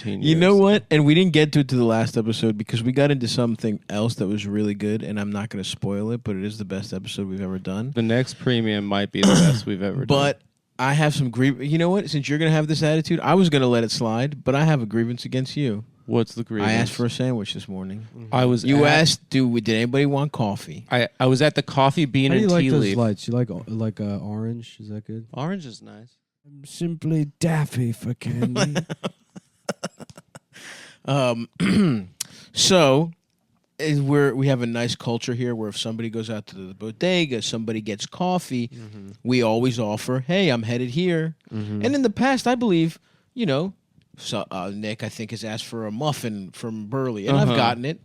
15 years. You know what? And we didn't get to it to the last episode because we got into something else that was really good, and I'm not going to spoil it, but it is the best episode we've ever done. The next premium might be the best we've ever done. But I have some grievance. You know what? Since you're going to have this attitude, I was going to let it slide, but I have a grievance against you. What's the grievance? I asked for a sandwich this morning. You asked, did anybody want coffee? I was at the Coffee Bean and Tea How do you like Leaf. those lights? You like orange? Is that good? Orange is nice. I'm simply daffy for candy. So we have a nice culture here where if somebody goes out to the bodega, somebody gets coffee, we always offer, hey, I'm headed here. And in the past, I believe, so Nick, I think, has asked for a muffin from Burley, and I've gotten it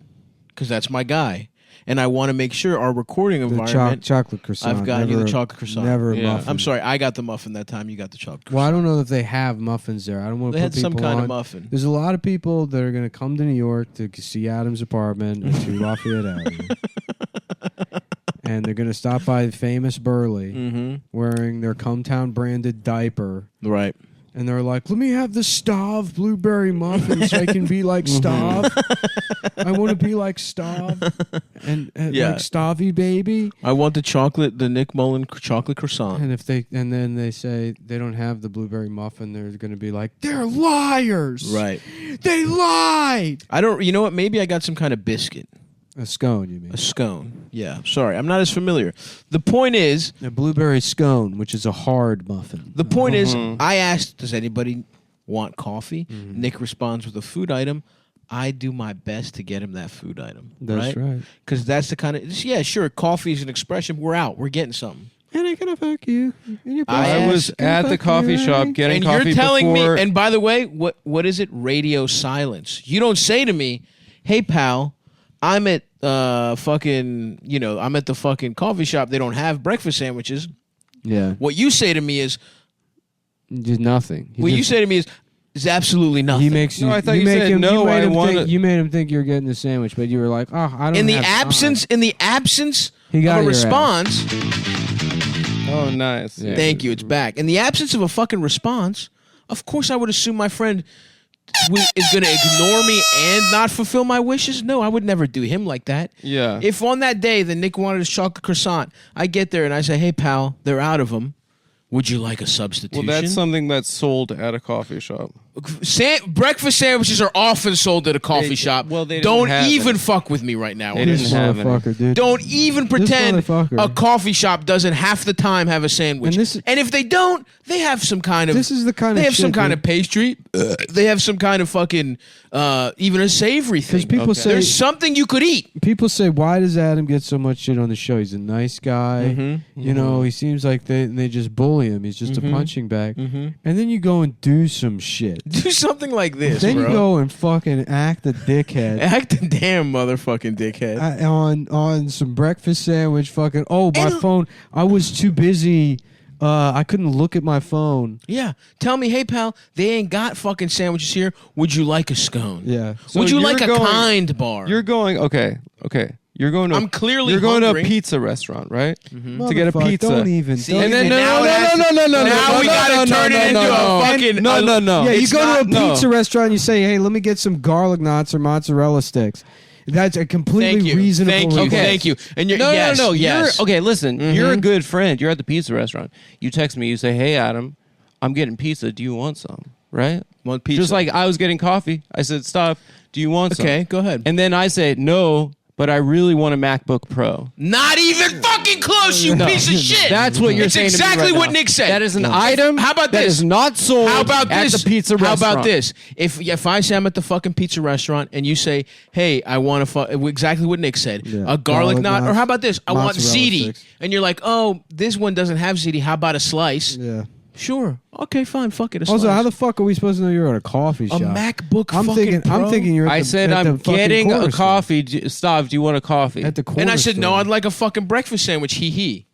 because that's my guy. And I want to make sure our recording environment. Chocolate croissant. I've gotten you the chocolate croissant. Never a muffin. I'm sorry, I got the muffin that time. You got the chocolate croissant. Well, I don't know if they have muffins there. I don't want to They put had some people kind on. of muffin. There's a lot of people that are going to come to New York to see Adam's apartment and to Lafayette Avenue. And they're going to stop by famous Burley wearing their Cumtown branded diaper. Right. And they're like, let me have the Stav blueberry muffin so I can be like Stav. I want to be like Stav. And like Stavy baby. I want the Nick Mullen chocolate croissant. And then they say they don't have the blueberry muffin, they're going to be like, they're liars. Right. They lied. You know what? Maybe I got some kind of biscuit. A scone, you mean? A scone. Yeah. Sorry, I'm not as familiar. The point is... A blueberry scone, which is a hard muffin. The point is, I asked, does anybody want coffee? Nick responds with a food item. I do my best to get him that food item. That's right. Because that's the kind of... Yeah, sure, coffee is an expression. We're out. We're getting something. And I'm going to fuck you. I was at the coffee shop getting coffee And you're telling before... me... And by the way, what is it? Radio silence. You don't say to me, hey, pal... I'm at I'm at the fucking coffee shop. They don't have breakfast sandwiches. Yeah. What you say to me is just nothing. You say to me is absolutely nothing. He makes you. No, I thought you said no. I want. You made him think you're getting the sandwich, but you were like, oh, I don't. In the absence he got of a response. Oh, nice. Yeah. Thank you. It's back. In the absence of a fucking response, of course I would assume my friend is going to ignore me and not fulfill my wishes? No, I would never do him like that. Yeah. If on that day that Nick wanted his chocolate croissant, I get there and I say, hey, pal, they're out of them. Would you like a substitution? Well, that's something that's sold at a coffee shop. Breakfast sandwiches are often sold at a coffee shop. Well, they don't have even it. fuck with me right now. They didn't have motherfucker, dude. Don't even pretend motherfucker. a coffee shop doesn't half the time have a sandwich. And if they don't, they have some kind of. This is the kind of. They have shit, some kind dude. of pastry. They have some kind of fucking even a savory thing. Because people say there's something you could eat. People say, why does Adam get so much shit on the show? He's a nice guy. You know, he seems like they just bully him. He's just a punching bag. And then you go and do some shit. Do something like this, then bro. You go and fucking act a dickhead. Act a damn motherfucking dickhead. On some breakfast sandwich fucking, my phone, I was too busy. I couldn't look at my phone. Yeah. Tell me, hey, pal, they ain't got fucking sandwiches here. Would you like a scone? Yeah. So would you like a going, kind bar? You're going, okay. You're going to. I'm clearly You're going hungry. to a pizza restaurant, right? To get a pizza. Don't even. See, don't and even. then now we gotta turn it into a fucking. No. Yeah, you It's go to a not- pizza restaurant and you say, hey, let me get some garlic knots or mozzarella sticks. That's a completely reasonable request. Thank you. And you're, No. Yes. Okay, listen. You're a good friend. You're at the pizza restaurant. You text me. You say, hey, Adam, I'm getting pizza. Do you want some? Right? Want pizza? Just like I was getting coffee. I said, stop. Do you want some? Okay, go ahead. And then I say, no, but I really want a MacBook Pro. Not even fucking close, you piece of shit. That's what you're it's saying. Exactly to me right what now. Nick said. That is an item. How about that this? is not sold How about at this? the pizza restaurant. How about this? If I say I'm at the fucking pizza restaurant and you say, hey, I want exactly what Nick said, a garlic knot, or how about this? I want ziti. Sticks. And you're like, oh, this one doesn't have ziti. How about a slice? Yeah. Sure. Okay, fine. Fuck it. A Also, slice. how the fuck are we supposed to know you're at a coffee shop? A MacBook I'm fucking Pro? thinking you're at I the, said at I'm the fucking getting corner a store. coffee. Stav, do you want a coffee? At the corner And I said, no, store. I'd like a fucking breakfast sandwich. Hee.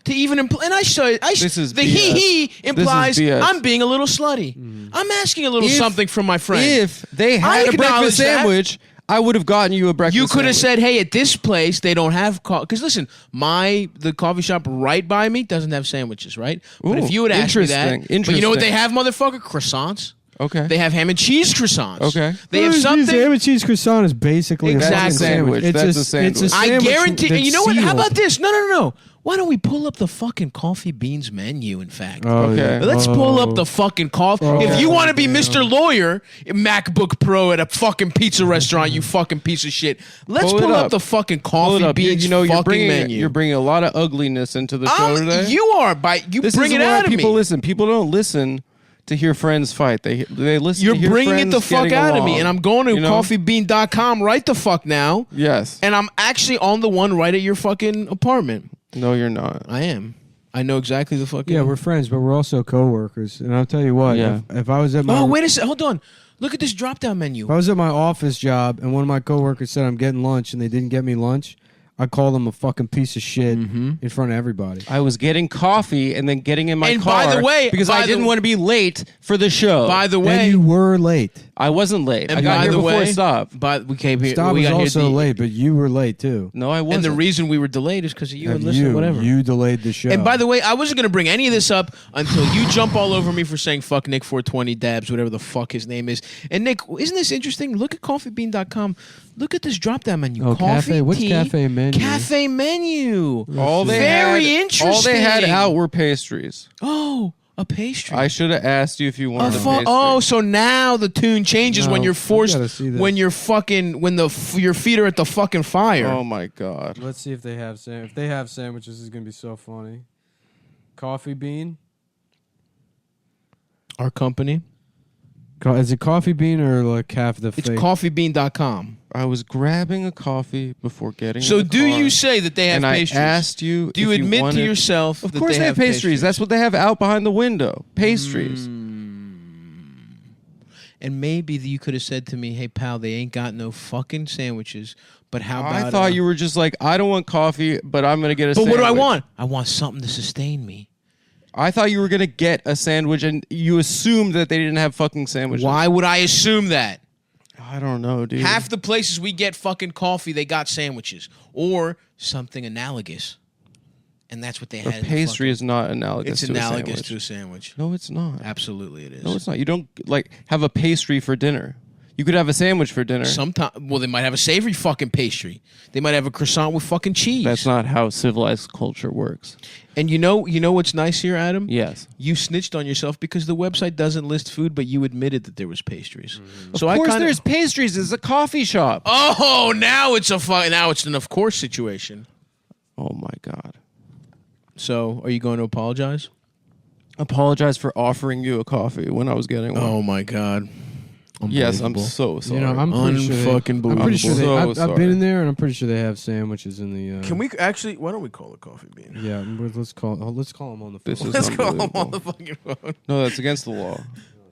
To even and I saw This is the BS. hee implies BS. I'm being a little slutty. I'm asking a little something from my friend. If they I had a acknowledge breakfast that. sandwich, I would have gotten you a breakfast You could have sandwich. said, hey, at this place, they don't have coffee. Because listen, the coffee shop right by me doesn't have sandwiches, right? But Ooh, if you would ask me that, interesting. but you know what they have, motherfucker? Croissants. Okay. They have ham and cheese croissants. Okay. They have something. Ham and cheese croissant is basically Exactly. a fucking sandwich. That's a sandwich. It's a I sandwich guarantee. that's You know what? How sealed. about this? No. Why don't we pull up the fucking Coffee Beans menu? In fact, Okay. let's pull up the fucking coffee. If you want to be Mr. Lawyer, MacBook Pro at a fucking pizza restaurant, you fucking piece of shit. Let's pull up the fucking Pull it Coffee up. Beans you're fucking bringing menu. you're bringing a lot of ugliness into the show today. You are This bring is it why out of people me. listen. People don't listen to hear friends fight. They listen. You're to hear bringing it friends the fuck getting out of along. me, and I'm going to You know? coffeebean.com right the fuck now, Yes. and I'm actually on the one right at your fucking apartment. No, you're not. I am. I know exactly the fucking. Yeah, we're friends, but we're also coworkers. And I'll tell you what, Yeah. if I was at my Oh, wait a second. Hold on. Look at this drop-down menu. if I was at my office job and one of my coworkers said I'm getting lunch and they didn't get me lunch, I'd call them a fucking piece of shit in front of everybody. I was getting coffee and then getting in my And car. by the way- because by I the- didn't want to be late for the show. By the And way, you were late. I wasn't late. and I got by here the before way, Stop. But we came here. Stop we was got here also late, but you were late too. No, I wasn't. And the reason we were delayed is because of you. And And listen, whatever. You delayed the show. And by the way, I wasn't going to bring any of this up until you jump all over me for saying fuck Nick 420 Dabs, whatever the fuck his name is. And Nick, isn't this interesting? Look at coffeebean.com. Look at this drop-down menu. Oh, Coffee, cafe? What's tea, cafe menu? Cafe menu. all they Very had, interesting. All they had out were pastries. Oh, a pastry. I should have asked you if you wanted a pastry. Oh, so now the tune changes when No, you're I forced, gotta see this. when you're fucking, when your feet are at the fucking fire. Oh my god. Let's see if they have if they have sandwiches. This is gonna be so funny. Coffee bean. Our company. Is it coffee bean or like half the It's fake? coffeebean.com. I was grabbing a coffee before getting So in the do car, you say that they have and pastries? I asked you Do you if admit wanted, to yourself Of that course they they have pastries. That's what they have out behind the window. Pastries. And maybe you could have said to me, "Hey pal, they ain't got no fucking sandwiches." But how about I thought you were just like, I don't want coffee, but I'm gonna get a But sandwich. what do I want? I want something to sustain me. I thought you were gonna get a sandwich, and you assumed that they didn't have fucking sandwiches. Why would I assume that? I don't know, dude. Half the places we get fucking coffee, they got sandwiches or something analogous. And that's what they a had. pastry is not analogous It's to analogous a sandwich. to a sandwich. No, it's not. Absolutely, it is. No, it's not. You don't like have a pastry for dinner. You could have a sandwich for dinner. Sometimes, well, they might have a savory fucking pastry. They might have a croissant with fucking cheese. That's not how civilized culture works. And you know what's nice here, Adam? Yes. You snitched on yourself because the website doesn't list food, but you admitted that there was pastries. So Of course, I kinda, there's pastries. It's a coffee shop. Oh, now it's an of course situation. Oh my god. So, are you going to apologize? Apologize for offering you a coffee when I was getting one. Oh my god. Yes, I'm Unbelievable. so sorry. You know, I'm pretty sure. Unfucking I'm pretty sure believable. I've So been in there, and I'm pretty sure they have sandwiches in the. Can we actually? Why don't we call it Coffee Bean? Yeah, let's call them on the phone. This is Let's call him unbelievable. on the fucking phone. No, that's against the law.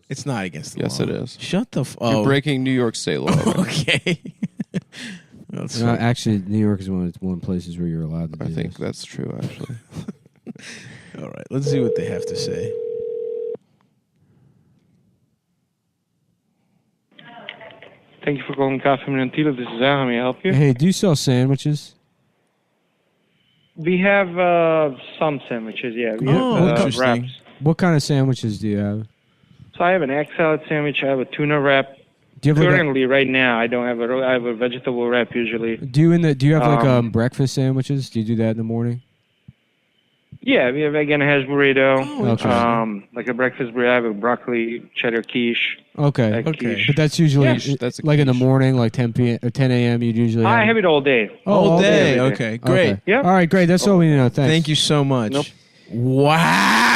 It's not against the Yes, law. it is. Shut the. You're breaking New York state law. right? Okay. That's No, actually, New York is one of the places where you're allowed to I do think this. that's true, actually. all right. Let's see what they have to say. Thank you for calling Cafe Minantila. This is Al. How may I help you? Hey, do you sell sandwiches? We have some sandwiches, yeah. We Oh, have interesting. wraps. What kind of sandwiches do you have? So I have an egg salad sandwich. I have a tuna wrap. Do you have like Currently, right now, I don't have I have a vegetable wrap usually. do you have like Um, breakfast sandwiches? Do you do that in the morning? Yeah, we have egg and hash burrito. Oh, Okay. Like a breakfast burrito. I have a broccoli cheddar quiche. Okay. Egg Okay. quiche. But that's usually Yes, that's a like in the quiche. morning, like 10 p.m. or 10 a.m. You'd usually. I have it all day. Oh, All day. every day. Okay. Great. Okay. Yeah. All right, great. That's all we need to know. Thanks. Thank you so much. Nope. Wow.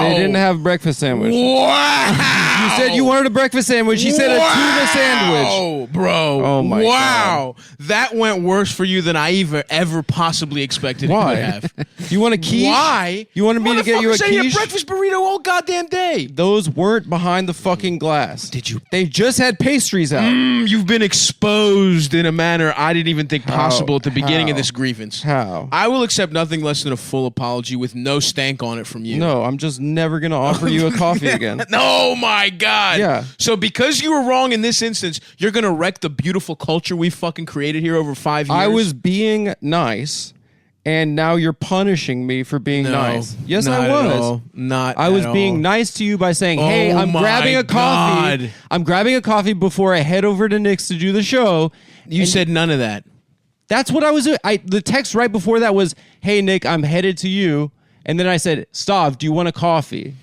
They didn't have breakfast sandwich. Wow. You said you wanted a breakfast sandwich. He said a tuna sandwich. Oh, bro. Oh, my wow. That went worse for you than I ever possibly expected Why? it would have. You want a quiche? Why? You wanted me to get you a Motherfuckers ate quiche? breakfast burrito all goddamn day. Those weren't behind the fucking glass. Did you? They just had pastries out. You've been exposed in a manner I didn't even think possible at the beginning of How? this grievance. How? I will accept nothing less than a full apology with no stank on it from you. No, I'm just never going to offer you a coffee again. Oh my God. Yeah. So because you were wrong in this instance, you're gonna wreck the beautiful culture we fucking created here over 5 years. I was being nice, and now you're punishing me for being nice. Yes, not I was. At all. Not. I was at being all. nice to you by saying, "Hey, Oh I'm my grabbing a coffee. God. I'm grabbing a coffee before I head over to Nick's to do the show." You said none of that. That's what I was doing. The text right before that was, "Hey, Nick, I'm headed to you," and then I said, "Stav, do you want a coffee?"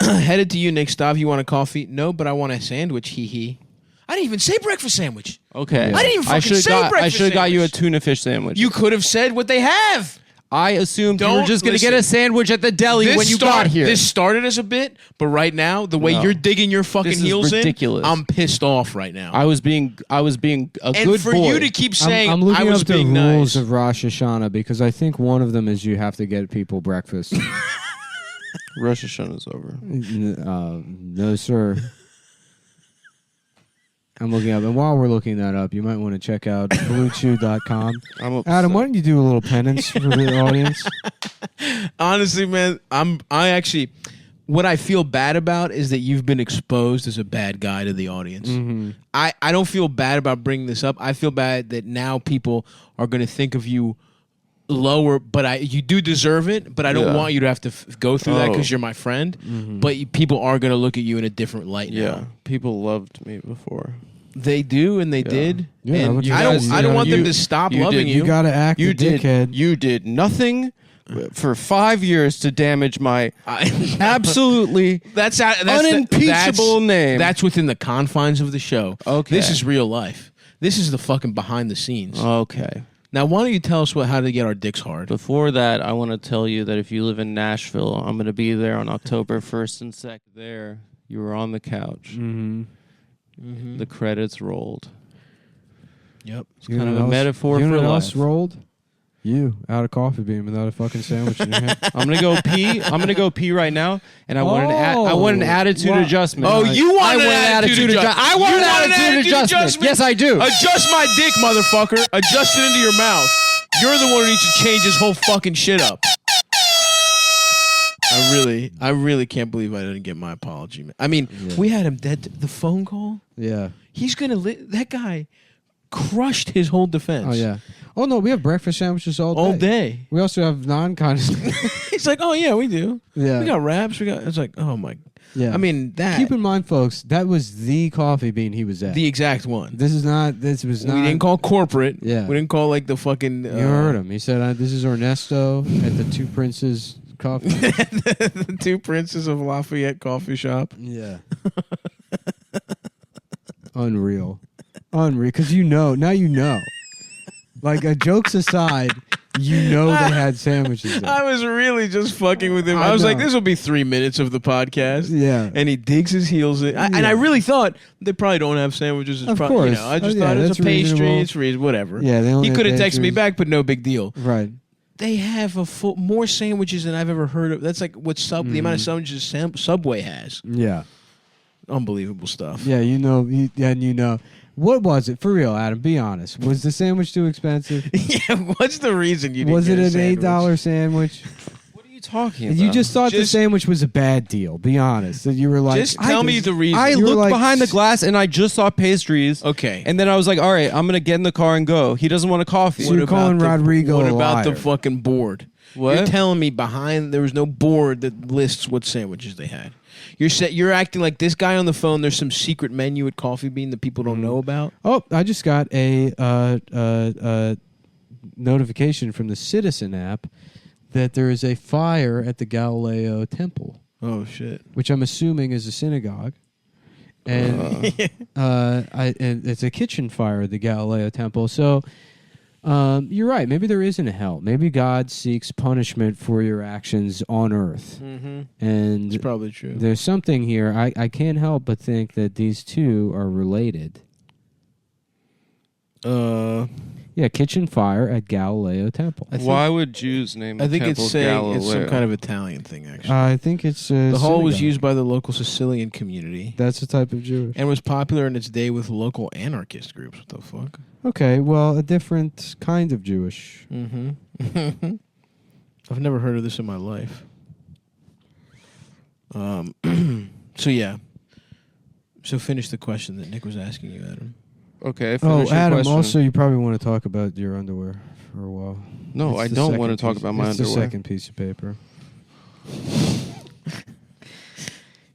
Headed to you, Nick. Stav, you want a coffee? No, but I want a sandwich. Hee hee. I didn't even say breakfast sandwich. Okay, I didn't even fucking say breakfast I should have got you a sandwich. tuna fish sandwich. You could have said what they have. I assumed you were Don't just going to get listen. a sandwich at the deli when you got here. This started as a bit, but right now, the way No. you're digging your fucking This is heels ridiculous. in, I'm pissed off right now. I was being a and good for boy. you to keep saying I'm looking I was up the being rules nice. of Rosh Hashanah because I think one of them is you have to get people breakfast. Rosh Hashanah's over. No, sir. I'm looking up. And while we're looking that up, you might want to check out bluechew.com. I'm upset. Adam, why don't you do a little penance for the audience? Honestly, man, I actually what I feel bad about is that you've been exposed as a bad guy to the audience. Mm-hmm. I don't feel bad about bringing this up. I feel bad that now people are going to think of you lower, but you do deserve it, but I don't Yeah. want you to have to go through that Oh. because you're my friend. Mm-hmm. But people are going to look at you in a different light Yeah, now. people loved me before. They do, and they did. Yeah, and but you I guys, don't want them you- to stop you loving did- You got to act You the did. dickhead. You did nothing for 5 years to damage my I- absolutely that's unimpeachable name. That's within the confines of the show. Okay. This is real life. This is the fucking behind the scenes. Okay. Now, why don't you tell us how to get our dicks hard? Before that, I want to tell you that if you live in Nashville, I'm going to be there on October 1st and 2nd. There, you were on the couch. Mm-hmm. The credits rolled. Yep. It's kind of a metaphor you know for what life. else rolled? You out of coffee bean without a fucking sandwich in your hand. I'm gonna go pee. I'm gonna go pee right now, and I want an attitude Wow. adjustment. Oh, you want I an want attitude adjustment. I want You an want an attitude attitude adjustment. adjustment? Yes, I do. Adjust my dick, motherfucker. Adjust it into your mouth. You're the one who needs to change this whole fucking shit up. I really can't believe I didn't get my apology, man. I mean, we had him dead. The phone call. Yeah. He's gonna. That guy crushed his whole defense. Oh yeah. Oh no, we have breakfast sandwiches all day. All day. We also have non-kind. He's like, oh yeah, we do. Yeah. We got wraps. It's like, oh my. Yeah. I mean that. Keep in mind, folks, that was the coffee bean he was at. the exact one. This is not. This was not. We didn't call corporate. Yeah. We didn't call like the fucking. You heard him. He said, "This is Ernesto at the Two Princes Coffee." The Two Princes of Lafayette Coffee Shop. Yeah. Unreal. Because now you know. Like, jokes aside, you know they had sandwiches there. I was really just fucking with him. I I was like, know. this will be 3 minutes of the podcast. Yeah. And he digs his heels in. And I really thought they probably don't have sandwiches. It's Of probably, course. I just Oh, yeah, thought it's that's a pastry. reasonable. It's reasonable. Whatever. Yeah, they only He have could have texted me pastries. back, but no big deal. Right. They have more sandwiches than I've ever heard of. That's like what the amount of sandwiches Subway has. Yeah. Unbelievable stuff. Yeah, you know. What was it? For real, Adam, be honest. Was the sandwich too expensive? Yeah, what's the reason you didn't Was it get a an sandwich? $8 sandwich? What are you talking about? You just thought the Just- sandwich was a bad deal. Be honest. That you were like, Just tell me the reason. I You were looked like- behind the glass and I just saw pastries. Okay. And then I was like, all right, I'm going to get in the car and go. He doesn't want a coffee. So you're calling Rodrigo What a about the liar. fucking board? What? You're telling me there was no board that lists what sandwiches they had. You're acting like this guy on the phone. There's some secret menu at Coffee Bean that people don't know about. Oh, I just got a notification from the Citizen app that there is a fire at the Galileo Temple, Oh shit! which I'm assuming is a synagogue. And and it's a kitchen fire at the Galileo Temple. So you're right. Maybe there isn't a hell. Maybe God seeks punishment for your actions on earth. Mm-hmm. And It's probably true. there's something here. I can't help but think that these two are related. Yeah, kitchen fire at Galileo Temple. Why would Jews name I the think temple it's saying Galileo? it's some kind of Italian thing. Actually, I think it's the hall was synagogue. used by the local Sicilian community That's a type of Jewish. and was popular in its day with local anarchist groups. What the fuck? Okay, well, a different kind of Jewish. Mm-hmm. I've never heard of this in my life. So yeah. So finish the question that Nick was asking you, Adam. Okay. Oh, Finish your Adam. question. Also, you probably want to talk about your underwear for a while. No, I It's the don't second want to talk piece- about my it's underwear. the second piece of paper.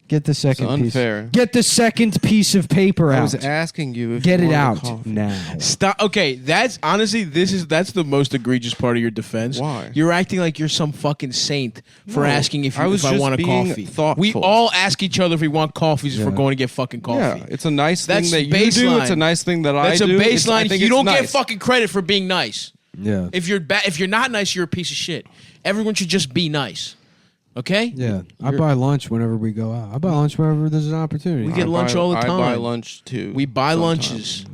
Get the second unfair. piece. Get the second piece of paper out. I was asking you if Get you it wanted out coffee. now. Stop. Okay, that's honestly that's the most egregious part of your defense. Why? You're acting like you're some fucking saint for No, asking if I was I just want a being coffee. thoughtful. We all ask each other if we want coffees if Yeah. we're going to get fucking coffee. Yeah, it's a nice That's thing that you do. baseline. It's a nice thing that I That's do. a It's- I baseline. think You it's don't get nice. fucking credit for being nice. Yeah. If you're not nice, you're a piece of shit. Everyone should just be nice. Okay? Yeah. I buy lunch whenever we go out. I buy lunch whenever there's an opportunity. We get lunch all the time. I buy lunch too. We buy sometimes. lunches.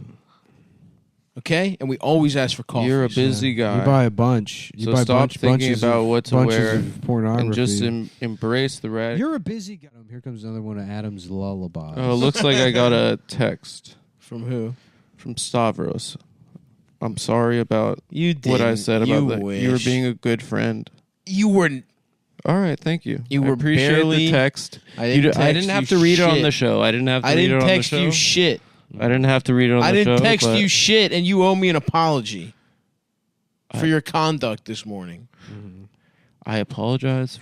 Okay? And we always ask for coffee. You're a busy guy. You buy a bunch. You So buy stop thinking bunches about of, what to bunches wear of pornography. and just embrace the red. You're a busy guy. Here comes another one of Adam's lullabies. Oh, it looks like I got a text From who? from Stavros. I'm sorry about You did. what I said about that. wish. You were being a good friend. You were. All right, thank you. You I were appreciate barely- the text. I didn't I text didn't have you to read it on shit. the show. I didn't have to I read it didn't on text the show. you shit. I didn't have to read it on I the show. didn't text but you shit, and you owe me an apology for your conduct this morning. I apologize